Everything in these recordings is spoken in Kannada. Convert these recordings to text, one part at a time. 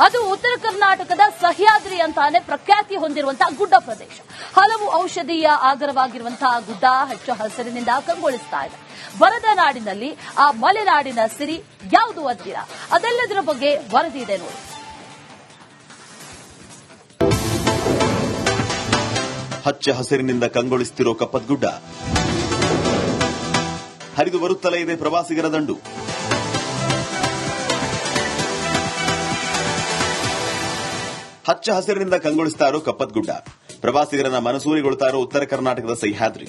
ಅದು ಉತ್ತರ ಕರ್ನಾಟಕದ ಸಹ್ಯಾದ್ರಿ ಅಂತಾನೆ ಪ್ರಖ್ಯಾತಿ ಹೊಂದಿರುವಂತಹ ಗುಡ್ಡ ಪ್ರದೇಶ. ಹಲವು ಔಷಧೀಯ ಆಗರವಾಗಿರುವಂತಹ ಗುಡ್ಡ ಹೆಚ್ಚು ಹಸಿರಿನಿಂದ ಕಂಗೊಳಿಸ್ತಾ ಇದೆ. ಬರದ ನಾಡಿನಲ್ಲಿ ಆ ಮಲೆನಾಡಿನ ಸಿರಿ ಯಾವುದು ಅಂತೀರಾ? ಅದೆಲ್ಲದರ ಬಗ್ಗೆ ವರದಿ ಇದೆ ನೋಡಿ. ಹಚ್ಚ ಹಸಿರಿನಿಂದ ಕಂಗೊಳಿಸುತ್ತಿರೋ ಕಪ್ಪತ್ಗುಡ್ಡ, ಹರಿದು ಬರುತ್ತಲೇ ಇದೆ ಪ್ರವಾಸಿಗರ ದಂಡು. ಹಚ್ಚ ಹಸಿರಿನಿಂದ ಕಂಗೊಳಿಸ್ತಾ ಇರೋ ಕಪ್ಪತ್ಗುಡ್ಡ, ಪ್ರವಾಸಿಗರನ್ನ ಮನಸೂರೆಗೊಳ್ತಾ ಇರೋ ಉತ್ತರ ಕರ್ನಾಟಕದ ಸಹ್ಯಾದ್ರಿ.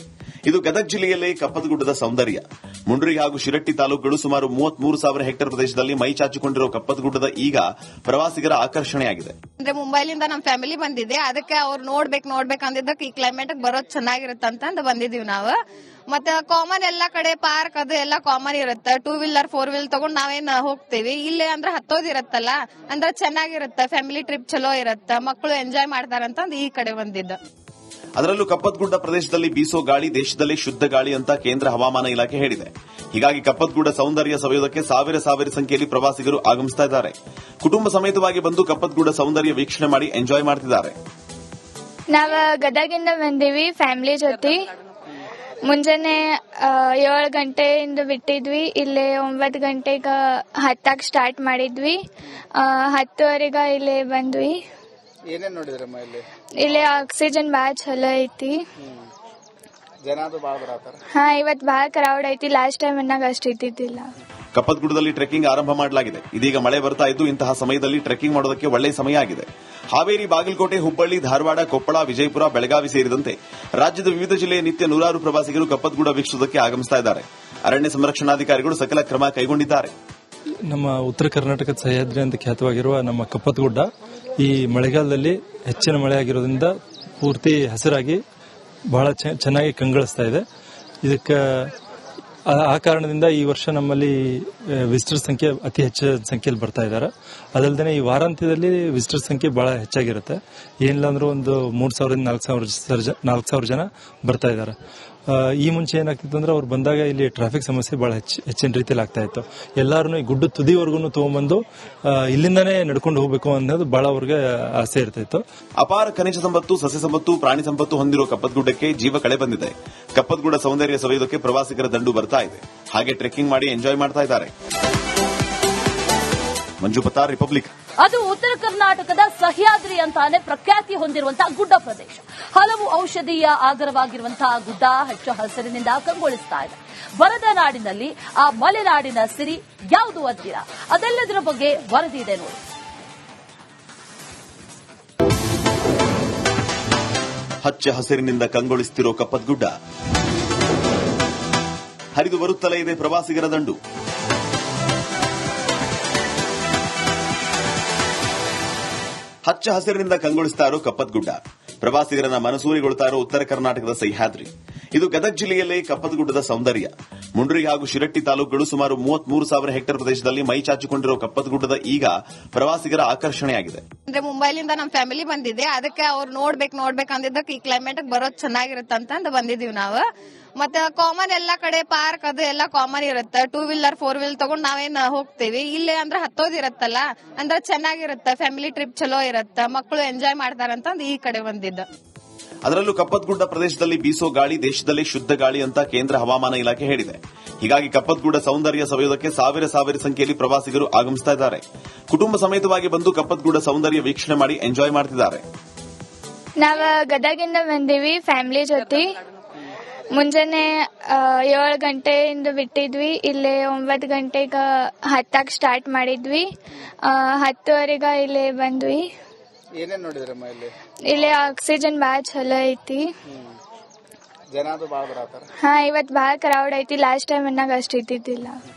ಇದು ಗದಗ ಜಿಲ್ಲೆಯಲ್ಲೇ ಕಪ್ಪತ್ಗುಡ್ಡದ ಸೌಂದರ್ಯ. ಮುಂಡ್ರಿ ಹಾಗೂ ಶಿರಟ್ಟಿ ತಾಲೂಕುಗಳು ಸುಮಾರು 33,000 ಹೆಕ್ಟೇರ್ ಪ್ರದೇಶದಲ್ಲಿ ಮೈ ಚಾಚಿಕೊಂಡಿರೋ ಕಪ್ಪತ್ಗುಡ್ಡದ ಈಗ ಪ್ರವಾಸಿಗರ ಆಕರ್ಷಣೆಯಾಗಿದೆ. ಅಂದ್ರೆ ಮುಂಬೈಲಿಂದ ನಮ್ಮ ಫ್ಯಾಮಿಲಿ ಬಂದಿದೆ, ಅದಕ್ಕೆ ಅವ್ರು ನೋಡ್ಬೇಕಂದಿದ್ದಕ್ಕೆ ಈ ಕ್ಲೈಮೇಟ್ ಬರೋದ್ ಚೆನ್ನಾಗಿರುತ್ತಂತ ಬಂದಿದೀವಿ ನಾವು. ಮತ್ತೆ ಕಾಮನ್ ಎಲ್ಲಾ ಕಡೆ ಪಾರ್ಕ್ ಅದು ಎಲ್ಲ ಕಾಮನ್ ಇರುತ್ತೆ. 2 ವೀಲರ್ 4 ವೀಲರ್ ತಗೊಂಡ್ ನಾವೇನ್ ಹೋಗ್ತೀವಿ. ಇಲ್ಲೇ ಅಂದ್ರೆ ಹತ್ತೋದಿರತ್ತಲ್ಲ, ಅಂದ್ರೆ ಚೆನ್ನಾಗಿರುತ್ತೆ. ಫ್ಯಾಮಿಲಿ ಟ್ರಿಪ್ ಚಲೋ ಇರುತ್ತೆ, ಮಕ್ಕಳು ಎಂಜಾಯ್ ಮಾಡ್ತಾರಂತ ಈ ಕಡೆ ಬಂದಿದ್ದು. ಅದರಲ್ಲೂ ಕಪ್ಪತ್ಗುಡ್ಡ ಪ್ರದೇಶದಲ್ಲಿ ಬೀಸೋ ಗಾಳಿ ದೇಶದಲ್ಲೇ ಶುದ್ಧ ಗಾಳಿ ಅಂತ ಕೇಂದ್ರ ಹವಾಮಾನ ಇಲಾಖೆ ಹೇಳಿದೆ. ಹೀಗಾಗಿ ಕಪ್ಪತ್ಗುಡ್ಡ ಸೌಂದರ್ಯ ಸವಿಯೋದಕ್ಕೆ ಸಾವಿರ ಸಂಖ್ಯೆಯಲ್ಲಿ ಪ್ರವಾಸಿಗರು ಆಗಮಿಸ್ತಾ ಇದ್ದಾರೆ. ಕುಟುಂಬ ಸಮೇತವಾಗಿ ಬಂದು ಕಪ್ಪತ್ಗುಡ್ಡ ಸೌಂದರ್ಯ ವೀಕ್ಷಣೆ ಮಾಡಿ ಎಂಜಾಯ್ ಮಾಡ್ತಿದ್ದಾರೆ. ನಾವ ಗದಗಿಂದ ಬಂದೀವಿ ಫ್ಯಾಮಿಲಿ ಜೊತೆ. ಮುಂಜಾನೆ 7 ಗಂಟೆಯಿಂದ ಬಿಟ್ಟಿದ್ವಿ. ಇಲ್ಲೇ 9 ಗಂಟೆಗೆ ಹತ್ತಾಗ ಸ್ಟಾರ್ಟ್ ಮಾಡಿದ್ವಿ. 10ವರೆಗ ಇಲ್ಲೇ ಬಂದ್ವಿ. ಏನೇನ್ ನೋಡಿದ್ರಮ್ಮ ಇಲ್ಲಿ? ಇಲ್ಲಿ ಆಕ್ಸಿಜನ್ ಬಾಳ ಚಲೋ ಐತಿ. ಜನ ಅದು ಬಾಳ ಬರತಾರ. ಹಾ, ಇವತ್ ಬಾಳ ಕ್ರೌಡ್ ಐತಿ. ಲಾಸ್ಟ್ ಟೈಮ್ ಅನ್ನಾಗ ಅಷ್ಟು ಇದ್ದಿದ್ದಿಲ್ಲ. ಕಪ್ಪತ್ಗುಡ್ಡದಲ್ಲಿ ಟ್ರೆಕ್ಕಿಂಗ್ ಆರಂಭ ಮಾಡಲಾಗಿದೆ. ಇದೀಗ ಮಳೆ ಬರ್ತಾ ಇದ್ದು ಇಂತಹ ಸಮಯದಲ್ಲಿ ಟ್ರೆಕ್ಕಿಂಗ್ ಮಾಡೋದಕ್ಕೆ ಒಳ್ಳೆಯ ಸಮಯ ಆಗಿದೆ. ಹಾವೇರಿ, ಬಾಗಲಕೋಟೆ, ಹುಬ್ಬಳ್ಳಿ, ಧಾರವಾಡ, ಕೊಪ್ಪಳ, ವಿಜಯಪುರ, ಬೆಳಗಾವಿ ಸೇರಿದಂತೆ ರಾಜ್ಯದ ವಿವಿಧ ಜಿಲ್ಲೆಯ ನಿತ್ಯ ನೂರಾರು ಪ್ರವಾಸಿಗರು ಕಪ್ಪತ್ಗುಡ್ಡ ವೀಕ್ಷಿಸುವುದಕ್ಕೆ ಆಗಮಿಸ್ತಾ ಇದ್ದಾರೆ. ಅರಣ್ಯ ಸಂರಕ್ಷಣಾಧಿಕಾರಿಗಳು ಸಕಲ ಕ್ರಮ ಕೈಗೊಂಡಿದ್ದಾರೆ. ನಮ್ಮ ಉತ್ತರ ಕರ್ನಾಟಕದ ಸಹ್ಯಾದ್ರಿ ಅಂತ ಖ್ಯಾತವಾಗಿರುವ ನಮ್ಮ ಕಪ್ಪತ್ಗುಡ್ಡ ಈ ಮಳೆಗಾಲದಲ್ಲಿ ಹೆಚ್ಚಿನ ಮಳೆ ಆಗಿರೋದ್ರಿಂದ ಪೂರ್ತಿ ಹಸಿರಾಗಿ ಬಹಳ ಚೆನ್ನಾಗಿ ಕಂಗೊಳಿಸ್ತಾ ಇದೆ. ಇದಕ್ಕೆ ಆ ಕಾರಣದಿಂದ ಈ ವರ್ಷ ನಮ್ಮಲ್ಲಿ ವಿಸಿಟರ್ ಸಂಖ್ಯೆ ಅತಿ ಹೆಚ್ಚು ಸಂಖ್ಯೆಯಲ್ಲಿ ಬರ್ತಾ ಇದ್ದಾರೆ. ಅದಲ್ಲದೆ ಈ ವಾರಾಂತ್ಯದಲ್ಲಿ ವಿಸಿಟರ್ ಸಂಖ್ಯೆ ಬಹಳ ಹೆಚ್ಚಾಗಿರುತ್ತೆ. ಏನಿಲ್ಲ ಅಂದ್ರೂ ಒಂದು 3,000ರಿಂದ 4,000 ಜನ ಬರ್ತಾ ಇದ್ದಾರೆ. ಈ ಮುಂಚೆ ಏನಾಗ್ತಿತ್ತು ಅಂದ್ರೆ ಅವ್ರು ಬಂದಾಗ ಇಲ್ಲಿ ಟ್ರಾಫಿಕ್ ಸಮಸ್ಯೆ ಬಹಳ ಹೆಚ್ಚಿನ ರೀತಿಯಲ್ಲಿ ಆಗ್ತಾ ಇತ್ತು. ಎಲ್ಲಾರು ಈ ಗುಡ್ಡ ತುದಿವರೆಗೂ ತಗೊಂಡ್ಬಂದು ಇಲ್ಲಿಂದಾನೇ ನಡ್ಕೊಂಡು ಹೋಗ್ಬೇಕು ಅನ್ನೋದು ಬಹಳ ಅವ್ರಿಗೆ ಆಸೆ ಇರ್ತಿತ್ತು. ಅಪಾರ ಖನಿಜ ಸಂಪತ್ತು, ಸಸ್ಯ ಸಂಪತ್ತು, ಪ್ರಾಣಿ ಸಂಪತ್ತು ಹೊಂದಿರುವ ಕಪ್ಪತ್ಗುಡ್ಡಕ್ಕೆ ಜೀವ ಕಳೆ ಬಂದಿದೆ. ಕಪ್ಪತ್ಗುಡ್ಡ ಸೌಂದರ್ಯ ಸವಿಯೋದಕ್ಕೆ ಪ್ರವಾಸಿಗರ ದಂಡು ಬರ್ತಾ ಇದೆ. ಹಾಗೆ ಟ್ರೆಕ್ಕಿಂಗ್ ಮಾಡಿ ಎಂಜಾಯ್ ಮಾಡ್ತಾ ಇದ್ದಾರೆ. ಮಂಜು ಪತಾರ್, ರಿಪಬ್ಲಿಕ್. ಅದು ಉತ್ತರ ಕರ್ನಾಟಕದ ಸಹ್ಯಾದ್ರಿ ಅಂತಾನೆ ಪ್ರಖ್ಯಾತಿ ಹೊಂದಿರುವಂತಹ ಗುಡ್ಡ ಪ್ರದೇಶ. ಹಲವು ಔಷಧೀಯ ಆಗರವಾಗಿರುವಂತಹ ಗುಡ್ಡ ಹೆಚ್ಚು ಹಸಿರಿನಿಂದ ಕಂಗೊಳಿಸ್ತಾ ಇದೆ. ಬರದ ನಾಡಿನಲ್ಲಿ ಆ ಮಲೆನಾಡಿನ ಸಿರಿ ಯಾವುದು ಅಂತೀರಾ? ಅದೆಲ್ಲದರ ಬಗ್ಗೆ ವರದಿ ಇದೆ ನೋಡಿ. ಹಚ್ಚ ಹಸಿರಿನಿಂದ ಕಂಗೊಳಿಸುತ್ತಿರೋ ಕಪ್ಪತ್ಗುಡ್ಡ, ಹರಿದು ಬರುತ್ತಲೇ ಇದೆ ಪ್ರವಾಸಿಗರ ದಂಡು. ಹಚ್ಚ ಹಸಿರಿನಿಂದ ಕಂಗೊಳಿಸ್ತಾ ಇರೋ ಕಪ್ಪತ್ಗುಡ್ಡ, ಪ್ರವಾಸಿಗರನ್ನ ಮನಸೂರೆಗೊಳ್ತಾ ಇರೋ ಉತ್ತರ ಕರ್ನಾಟಕದ ಸಹ್ಯಾದ್ರಿ. ಇದು ಗದಗ ಜಿಲ್ಲೆಯಲ್ಲೇ ಕಪ್ಪತ್ಗುಡ್ಡದ ಸೌಂದರ್ಯ. ಮುಂಡ್ರಿ ಹಾಗೂ ಶಿರಟ್ಟಿ ತಾಲೂಕುಗಳು ಸುಮಾರು 33,000 ಹೆಕ್ಟೇರ್ ಪ್ರದೇಶದಲ್ಲಿ ಮೈ ಚಾಚಿಕೊಂಡಿರೋ ಕಪ್ಪತ್ಗುಡ್ಡದ ಈಗ ಪ್ರವಾಸಿಗರ ಆಕರ್ಷಣೆಯಾಗಿದೆ. ಅಂದ್ರೆ ಮುಂಬೈಲಿಂದ ನಮ್ಮ ಫ್ಯಾಮಿಲಿ ಬಂದಿದೆ, ಅದಕ್ಕೆ ಅವ್ರು ನೋಡ್ಬೇಕಂದಿದ್ದಕ್ಕೆ ಈ ಕ್ಲೈಮೇಟ್ ಬರೋದ್ ಚೆನ್ನಾಗಿರುತ್ತಂತ ಬಂದಿದೀವಿ ನಾವು. ಮತ್ತೆ ಕಾಮನ್ ಎಲ್ಲಾ ಕಡೆ ಪಾರ್ಕ್ ಅದು ಎಲ್ಲ ಕಾಮನ್ ಇರುತ್ತೆ. 2 ವೀಲರ್ 4 ವೀಲರ್ ತಗೊಂಡ್ ನಾವೇನ್ ಹೋಗ್ತೀವಿ. ಇಲ್ಲೇ ಅಂದ್ರೆ ಹತ್ತೋದಿರತ್ತಲ್ಲ, ಅಂದ್ರೆ ಚೆನ್ನಾಗಿರುತ್ತೆ. ಫ್ಯಾಮಿಲಿ ಟ್ರಿಪ್ ಚಲೋ ಇರುತ್ತೆ, ಮಕ್ಕಳು ಎಂಜಾಯ್ ಮಾಡ್ತಾರಂತ ಈ ಕಡೆ ಬಂದಿದ್ದು. ಅದರಲ್ಲೂ ಕಪ್ಪತ್ಗುಡ್ಡ ಪ್ರದೇಶದಲ್ಲಿ ಬೀಸೋ ಗಾಳಿ ದೇಶದಲ್ಲೇ ಶುದ್ಧ ಗಾಳಿ ಅಂತ ಕೇಂದ್ರ ಹವಾಮಾನ ಇಲಾಖೆ ಹೇಳಿದೆ. ಹೀಗಾಗಿ ಕಪ್ಪತ್ಗುಡ್ಡ ಸೌಂದರ್ಯ ಸವಿಯೋದಕ್ಕೆ ಸಾವಿರ ಸಂಖ್ಯೆಯಲ್ಲಿ ಪ್ರವಾಸಿಗರು ಆಗಮಿಸ್ತಾ ಇದ್ದಾರೆ. ಕುಟುಂಬ ಸಮೇತವಾಗಿ ಬಂದು ಕಪ್ಪತ್ಗುಡ್ಡ ಸೌಂದರ್ಯ ವೀಕ್ಷಣೆ ಮಾಡಿ ಎಂಜಾಯ್ ಮಾಡ್ತಿದ್ದಾರೆ. ನಾವ ಗದಗಿಂದ ಬಂದೀವಿ ಫ್ಯಾಮಿಲಿ ಜೊತೆ. ಮುಂಜಾನೆ 7 ಗಂಟೆಯಿಂದ ಬಿಟ್ಟಿದ್ವಿ. ಇಲ್ಲೇ 9 ಗಂಟೆಗೆ ಹತ್ತಾಗ ಸ್ಟಾರ್ಟ್ ಮಾಡಿದ್ವಿ. 10ವರೆಗ ಇಲ್ಲೇ ಬಂದ್ವಿ. ಏನೇನ್ ನೋಡಿದ್ರಮ್ಮ ಇಲ್ಲಿ? ಇಲ್ಲಿ ಆಕ್ಸಿಜನ್ ಬಾಳ ಚಲೋ ಐತಿ. ಜನ ಅದು ಬಾಳ ಬರತಾರ. ಹಾ, ಇವತ್ ಬಾಳ ಕ್ರೌಡ್ ಐತಿ. ಲಾಸ್ಟ್ ಟೈಮ್ ಅನ್ನಾಗ ಅಷ್ಟು ಇದ್ದಿದ್ದಿಲ್ಲ.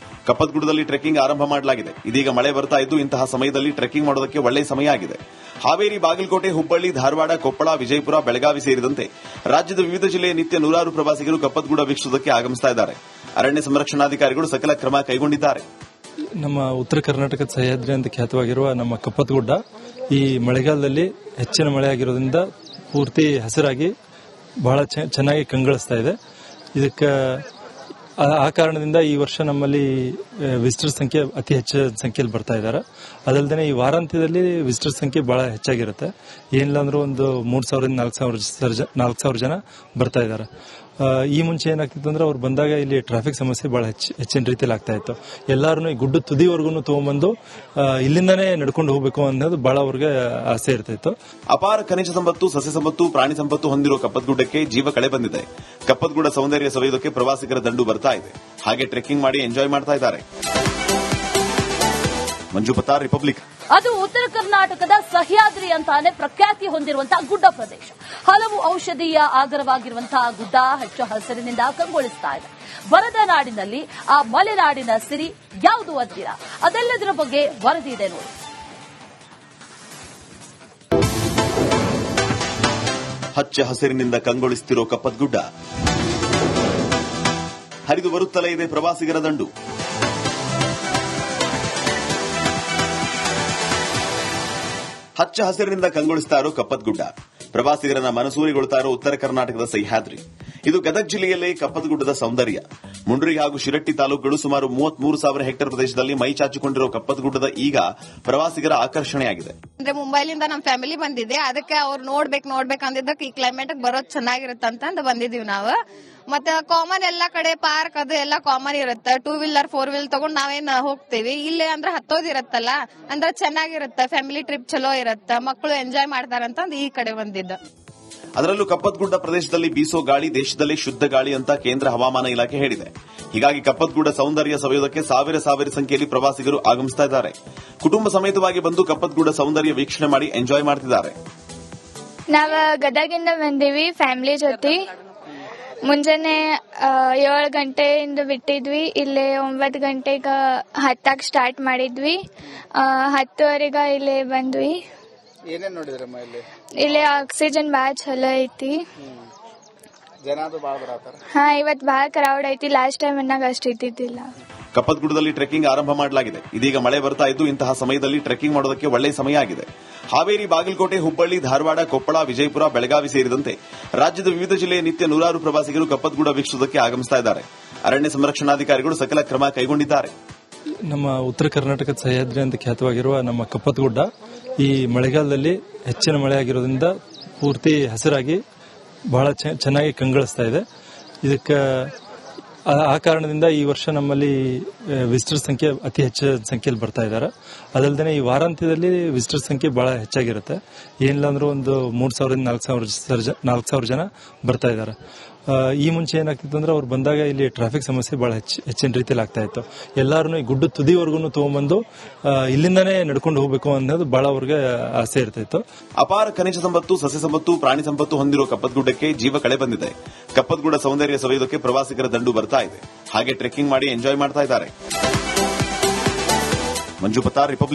ಕಪ್ಪತ್ಗುಡ್ಡದಲ್ಲಿ ಟ್ರೆಕ್ಕಿಂಗ್ ಆರಂಭ ಮಾಡಲಾಗಿದೆ. ಇದೀಗ ಮಳೆ ಬರ್ತಾ ಇದ್ದು ಇಂತಹ ಸಮಯದಲ್ಲಿ ಟ್ರೆಕ್ಕಿಂಗ್ ಮಾಡೋದಕ್ಕೆ ಒಳ್ಳೆಯ ಸಮಯ ಆಗಿದೆ. ಹಾವೇರಿ, ಬಾಗಲಕೋಟೆ, ಹುಬ್ಬಳ್ಳಿ, ಧಾರವಾಡ, ಕೊಪ್ಪಳ, ವಿಜಯಪುರ, ಬೆಳಗಾವಿ ಸೇರಿದಂತೆ ರಾಜ್ಯದ ವಿವಿಧ ಜಿಲ್ಲೆಯ ನಿತ್ಯ ನೂರಾರು ಪ್ರವಾಸಿಗರು ಕಪ್ಪತ್ಗುಡ್ಡ ವೀಕ್ಷಿಸುವುದಕ್ಕೆ ಆಗಮಿಸ್ತಾ ಇದ್ದಾರೆ. ಅರಣ್ಯ ಸಂರಕ್ಷಣಾಧಿಕಾರಿಗಳು ಸಕಲ ಕ್ರಮ ಕೈಗೊಂಡಿದ್ದಾರೆ. ನಮ್ಮ ಉತ್ತರ ಕರ್ನಾಟಕದ ಸಹ್ಯಾದ್ರಿ ಅಂತ ಖ್ಯಾತವಾಗಿರುವ ನಮ್ಮ ಕಪ್ಪತ್ಗುಡ್ಡ ಈ ಮಳೆಗಾಲದಲ್ಲಿ ಹೆಚ್ಚಿನ ಮಳೆ ಆಗಿರೋದ್ರಿಂದ ಪೂರ್ತಿ ಹಸಿರಾಗಿ ಬಹಳ ಚೆನ್ನಾಗಿ ಕಂಗೊಳಿಸ್ತಾ ಇದೆ. ಇದಕ್ಕೆ ಆ ಕಾರಣದಿಂದ ಈ ವರ್ಷ ನಮ್ಮಲ್ಲಿ ವಿಸಿಟರ್ ಸಂಖ್ಯೆ ಅತಿ ಹೆಚ್ಚು ಸಂಖ್ಯೆಯಲ್ಲಿ ಬರ್ತಾ ಇದ್ದಾರೆ. ಅದಲ್ಲದೆ ಈ ವಾರಾಂತ್ಯದಲ್ಲಿ ವಿಸಿಟರ್ ಸಂಖ್ಯೆ ಬಹಳ ಹೆಚ್ಚಾಗಿರುತ್ತೆ. ಏನಿಲ್ಲ ಅಂದ್ರೂ ಒಂದು 3,000 ರಿಂದ 4,000 ಜನ ಬರ್ತಾ ಇದ್ದಾರೆ. ಈ ಮುಂಚೆ ಏನಾಗ್ತಿತ್ತು ಅಂದ್ರೆ ಅವ್ರು ಬಂದಾಗ ಇಲ್ಲಿ ಟ್ರಾಫಿಕ್ ಸಮಸ್ಯೆ ಬಹಳ ಹೆಚ್ಚಿನ ರೀತಿಯಲ್ಲಿ ಆಗ್ತಾ ಇತ್ತು. ಎಲ್ಲಾರು ಈ ಗುಡ್ಡ ತುದಿವರೆಗೂ ತಗೊಂಡ್ಬಂದು ಇಲ್ಲಿಂದಾನೇ ನಡ್ಕೊಂಡು ಹೋಗ್ಬೇಕು ಅನ್ನೋದು ಬಹಳ ಅವ್ರಿಗೆ ಆಸೆ ಇರ್ತಿತ್ತು. ಅಪಾರ ಖನಿಜ ಸಂಪತ್ತು, ಸಸ್ಯ ಸಂಪತ್ತು, ಪ್ರಾಣಿ ಸಂಪತ್ತು ಹೊಂದಿರುವ ಕಪ್ಪತ್ಗುಡ್ಡಕ್ಕೆ ಜೀವ ಕಳೆ ಬಂದಿದೆ. ಕಪ್ಪತ್ಗುಡ್ಡ ಸೌಂದರ್ಯ ಸವಿಯೋದಕ್ಕೆ ಪ್ರವಾಸಿಗರ ದಂಡು ಬರ್ತಾ ಇದೆ. ಹಾಗೆ ಟ್ರೆಕ್ಕಿಂಗ್ ಮಾಡಿ ಎಂಜಾಯ್ ಮಾಡ್ತಾ ಇದ್ದಾರೆ. ಮಂಜು ಪತಾರ್, ರಿಪಬ್ಲಿಕ್. ಅದು ಉತ್ತರ ಕರ್ನಾಟಕದ ಸಹ್ಯಾದ್ರಿ ಅಂತಾನೆ ಪ್ರಖ್ಯಾತಿ ಹೊಂದಿರುವಂತಹ ಗುಡ್ಡ ಪ್ರದೇಶ. ಹಲವು ಔಷಧೀಯ ಆಗರವಾಗಿರುವಂತಹ ಗುಡ್ಡ ಹೆಚ್ಚು ಹಸಿರಿನಿಂದ ಕಂಗೊಳಿಸ್ತಾ ಇದೆ. ಬರದ ನಾಡಿನಲ್ಲಿ ಆ ಮಲೆನಾಡಿನ ಸಿರಿ ಯಾವುದು ಅಂತೀರಾ? ಅದೆಲ್ಲದರ ಬಗ್ಗೆ ವರದಿ ಇದೆ ನೋಡಿ. ಹಚ್ಚ ಹಸಿರಿನಿಂದ ಕಂಗೊಳಿಸುತ್ತಿರೋ ಕಪ್ಪತ್ಗುಡ್ಡ, ಹರಿದು ಬರುತ್ತಲೇ ಇದೆ ಪ್ರವಾಸಿಗರ ದಂಡು. ಹಚ್ಚ ಹಸಿರಿನಿಂದ ಕಂಗೊಳಿಸ್ತಾ ಇರೋ ಕಪ್ಪತ್ಗುಡ್ಡ, ಪ್ರವಾಸಿಗರನ್ನ ಮನಸೂರೆಗೊಳ್ತಾ ಇರೋ ಉತ್ತರ ಕರ್ನಾಟಕದ ಸಹ್ಯಾದ್ರಿ. ಇದು ಗದಗ ಜಿಲ್ಲೆಯಲ್ಲಿ ಕಪ್ಪತ್ಗುಡ್ಡದ ಸೌಂದರ್ಯ. ಮುಂಡ್ರಿ ಹಾಗೂ ಶಿರಟ್ಟಿ ತಾಲೂಕುಗಳು ಸುಮಾರು 33,000 ಹೆಕ್ಟೇರ್ ಪ್ರದೇಶದಲ್ಲಿ ಮೈ ಚಾಚಿಕೊಂಡಿರೋ ಕಪ್ಪತ್ಗುಡ್ಡದ ಈಗ ಪ್ರವಾಸಿಗರ ಆಕರ್ಷಣೆಯಾಗಿದೆ. ಅಂದ್ರೆ ಮುಂಬೈಲಿಂದ ನಮ್ ಫ್ಯಾಮಿಲಿ ಬಂದಿದೆ, ಅದಕ್ಕೆ ಅವ್ರು ನೋಡ್ಬೇಕು ಅಂದಿದ್ದಕ್ಕೆ ಈ ಕ್ಲೈಮೇಟ್ ಬರೋದ್ ಚೆನ್ನಾಗಿರುತ್ತೆ ಅಂತಂದು ಬಂದಿದೀವಿ ನಾವು. ಮತ್ತೆ ಕಾಮನ್ ಎಲ್ಲಾ ಕಡೆ ಪಾರ್ಕ್ ಅದು ಎಲ್ಲಾ ಕಾಮನ್ ಇರುತ್ತೆ. 2 ವೀಲರ್ 4 ವೀಲರ್ ತಗೊಂಡ್ ನಾವೇನ್ ಹೋಗ್ತೀವಿ. ಇಲ್ಲೇ ಅಂದ್ರೆ ಹತ್ತೋದಿರತ್ತಲ್ಲ, ಅಂದ್ರೆ ಚೆನ್ನಾಗಿರುತ್ತೆ. ಫ್ಯಾಮಿಲಿ ಟ್ರಿಪ್ ಚಲೋ ಇರುತ್ತೆ, ಮಕ್ಕಳು ಎಂಜಾಯ್ ಮಾಡ್ತಾರಂತಂದು ಈ ಕಡೆ ಬಂದಿದ್ದ. ಅದರಲ್ಲೂ ಕಪ್ಪತ್ಗುಡ್ಡ ಪ್ರದೇಶದಲ್ಲಿ ಬೀಸೋ ಗಾಳಿ ದೇಶದಲ್ಲೇ ಶುದ್ಧ ಗಾಳಿ ಅಂತ ಕೇಂದ್ರ ಹವಾಮಾನ ಇಲಾಖೆ ಹೇಳಿದೆ. ಹೀಗಾಗಿ ಕಪ್ಪತ್ಗುಡ್ಡ ಸೌಂದರ್ಯ ಸವಿಯೋದಕ್ಕೆ ಸಾವಿರ ಸಂಖ್ಯೆಯಲ್ಲಿ ಪ್ರವಾಸಿಗರು ಆಗಮಿಸ್ತಾ ಇದ್ದಾರೆ. ಕುಟುಂಬ ಸಮೇತವಾಗಿ ಬಂದು ಕಪ್ಪತ್ಗುಡ್ಡ ಸೌಂದರ್ಯ ವೀಕ್ಷಣೆ ಮಾಡಿ ಎಂಜಾಯ್ ಮಾಡ್ತಿದ್ದಾರೆ. ನಾವ್ ಗದಗಿಂದ ಬಂದೀವಿ ಫ್ಯಾಮಿಲಿ ಜೊತೆ. ಮುಂಜಾನೆ 7 ಗಂಟೆಯಿಂದ ಬಿಟ್ಟಿದ್ವಿ. ಇಲ್ಲೇ 9 ಗಂಟೆಗೆ ಹತ್ತಾಗ ಸ್ಟಾರ್ಟ್ ಮಾಡಿದ್ವಿ. 10ವರೆಗೆ ಇಲ್ಲೇ ಬಂದ್ವಿ. ಏನೇನ್ ನೋಡಿದ್ರಮ್ಮ ಇಲ್ಲಿ? ಇಲ್ಲೇ ಆಕ್ಸಿಜನ್ ಬಾಳ ಚಲೋ ಐತಿ. ಜನ ಅದು ಬಾಳ ಬರತ್ತಾರ. ಹಾ, ಇವತ್ ಬಾಳ ಕ್ರೌಡ್ ಐತಿ. ಲಾಸ್ಟ್ ಟೈಮ್ ಅನ್ನಾಗ ಅಷ್ಟು ಇದ್ದಿದ್ದಿಲ್ಲ. ಕಪ್ಪತ್ಗುಡ್ಡದಲ್ಲಿ ಟ್ರೆಕ್ಕಿಂಗ್ ಆರಂಭ ಮಾಡಲಾಗಿದೆ. ಇದೀಗ ಮಳೆ ಬರ್ತಾ ಇದ್ದು ಇಂತಹ ಸಮಯದಲ್ಲಿ ಟ್ರೆಕ್ಕಿಂಗ್ ಮಾಡೋದಕ್ಕೆ ಒಳ್ಳೆಯ ಸಮಯ ಆಗಿದೆ. ಹಾವೇರಿ, ಬಾಗಲಕೋಟೆ, ಹುಬ್ಬಳ್ಳಿ, ಧಾರವಾಡ, ಕೊಪ್ಪಳ, ವಿಜಯಪುರ, ಬೆಳಗಾವಿ ಸೇರಿದಂತೆ ರಾಜ್ಯದ ವಿವಿಧ ಜಿಲ್ಲೆಯ ನಿತ್ಯ ನೂರಾರು ಪ್ರವಾಸಿಗರು ಕಪ್ಪತ್ಗುಡ್ಡ ವೀಕ್ಷಿಸುವುದಕ್ಕೆ ಆಗಮಿಸ್ತಾ ಇದ್ದಾರೆ. ಅರಣ್ಯ ಸಂರಕ್ಷಣಾಧಿಕಾರಿಗಳು ಸಕಲ ಕ್ರಮ ಕೈಗೊಂಡಿದ್ದಾರೆ. ನಮ್ಮ ಉತ್ತರ ಕರ್ನಾಟಕದ ಸಹ್ಯಾದ್ರಿ ಅಂತ ಖ್ಯಾತವಾಗಿರುವ ನಮ್ಮ ಕಪ್ಪತ್ಗುಡ್ಡ ಈ ಮಳೆಗಾಲದಲ್ಲಿ ಹೆಚ್ಚಿನ ಮಳೆ ಆಗಿರೋದ್ರಿಂದ ಪೂರ್ತಿ ಹಸಿರಾಗಿ ಬಹಳ ಚೆನ್ನಾಗಿ ಕಂಗೊಳಿಸ್ತಾ ಇದೆ. ಇದಕ್ಕೆ ಆ ಕಾರಣದಿಂದ ಈ ವರ್ಷ ನಮ್ಮಲ್ಲಿ ವಿಸಿಟರ್ ಸಂಖ್ಯೆ ಅತಿ ಹೆಚ್ಚು ಸಂಖ್ಯೆಯಲ್ಲಿ ಬರ್ತಾ ಇದ್ದಾರೆ. ಅದಲ್ಲದೆ ಈ ವಾರಾಂತ್ಯದಲ್ಲಿ ವಿಸಿಟರ್ ಸಂಖ್ಯೆ ಬಹಳ ಹೆಚ್ಚಾಗಿರುತ್ತೆ. ಏನಿಲ್ಲ ಅಂದ್ರೂ ಒಂದು 3,000 ರಿಂದ 4,000 ಜನ ಬರ್ತಾ ಇದ್ದಾರೆ. ಈ ಮುಂಚೆ ಏನಾಗ್ತಿತ್ತು ಅಂದ್ರೆ ಅವ್ರು ಬಂದಾಗ ಇಲ್ಲಿ ಟ್ರಾಫಿಕ್ ಸಮಸ್ಯೆ ಬಹಳ ಹೆಚ್ಚಿನ ರೀತಿಯಲ್ಲಿ ಆಗ್ತಾ ಇತ್ತು. ಎಲ್ಲಾರು ಈ ಗುಡ್ಡ ತುದಿವರೆಗೂ ತಗೊಂಡ್ಬಂದು ಇಲ್ಲಿಂದಾನೇ ನಡ್ಕೊಂಡು ಹೋಗ್ಬೇಕು ಅನ್ನೋದು ಬಹಳ ಅವ್ರಿಗೆ ಆಸೆ ಇರ್ತಿತ್ತು. ಅಪಾರ ಖನಿಜ ಸಂಪತ್ತು, ಸಸ್ಯ ಸಂಪತ್ತು, ಪ್ರಾಣಿ ಸಂಪತ್ತು ಹೊಂದಿರುವ ಕಪ್ಪತ್ಗುಡ್ಡಕ್ಕೆ ಜೀವ ಕಳೆ ಬಂದಿದೆ. ಕಪ್ಪತ್ಗುಡ್ಡ ಸೌಂದರ್ಯ ಸವಿಯೋದಕ್ಕೆ ಪ್ರವಾಸಿಗರ ದಂಡು ಬರ್ತಾ ಇದೆ. ಹಾಗೆ ಟ್ರೆಕ್ಕಿಂಗ್ ಮಾಡಿ ಎಂಜಾಯ್ ಮಾಡ್ತಾ ಇದ್ದಾರೆ. ಮಂಜು ಪತಾರ್, ರಿಪಬ್ಲಿಕ್.